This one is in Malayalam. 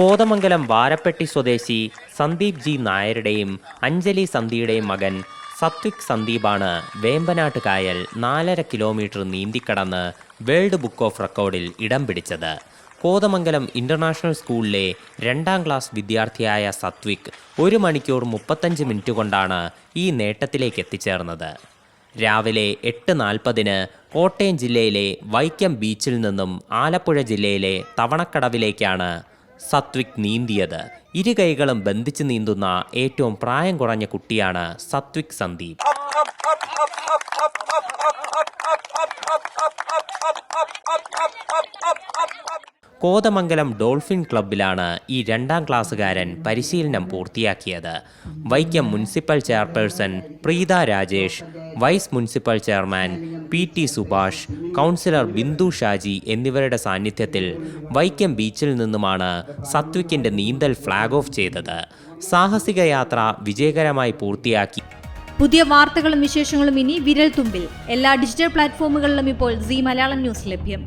കോതമംഗലം വാരപ്പെട്ടി സ്വദേശി സന്ദീപ് ജി നായരുടെയും അഞ്ജലി സന്ധിയുടെയും മകൻ സത്വിക് സന്ദീപാണ് വേമ്പനാട്ട് കായൽ 4.5 കിലോമീറ്റർ നീന്തിക്കടന്ന് വേൾഡ് ബുക്ക് ഓഫ് റെക്കോർഡിൽ ഇടം പിടിച്ചത്. കോതമംഗലം ഇന്റർനാഷണൽ സ്കൂളിലെ 2ാം ക്ലാസ് വിദ്യാർത്ഥിയായ സത്വിക് 1 മണിക്കൂർ 35 മിനിറ്റ് കൊണ്ടാണ് ഈ നേട്ടത്തിലേക്ക് എത്തിച്ചേർന്നത്. രാവിലെ 8:40 കോട്ടയം ജില്ലയിലെ വൈക്കം ബീച്ചിൽ നിന്നും ആലപ്പുഴ ജില്ലയിലെ തവണക്കടവിലേക്കാണ് സത്വിക് നീന്തിയത്. ഇരു കൈകളും ബന്ധിച്ച് നീന്തുന്ന ഏറ്റവും പ്രായം കുറഞ്ഞ കുട്ടിയാണ് സത്വിക് സന്ദീപ്. കോതമംഗലം ഡോൾഫിൻ ക്ലബ്ബിലാണ് ഈ 2ാം ക്ലാസ്സുകാരൻ പരിശീലനം പൂർത്തിയാക്കിയത്. Vaikom municipal chairperson Preetha Rajesh, vice municipal chairman PT Subhash, councillor Bindu Shaji എന്നിവരുടെ സാന്നിധ്യത്തിൽ വൈക്കം ബീച്ചിൽ നിന്നുമാണ് സത്വിക്കിന്റെ നീന്തൽ ഫ്ലാഗ് ഓഫ് ചെയ്തത്. സാഹസിക യാത്ര വിജയകരമായി പൂർത്തിയാക്കി. പുതിയ വാർത്തകളും വിശേഷങ്ങളും ഇനി വിരൽ തുമ്പിൽ. എല്ലാ ഡിജിറ്റൽ പ്ലാറ്റ്ഫോമുകളിലും ഇപ്പോൾ സീ മലയാളം ന്യൂസ് ലഭ്യം.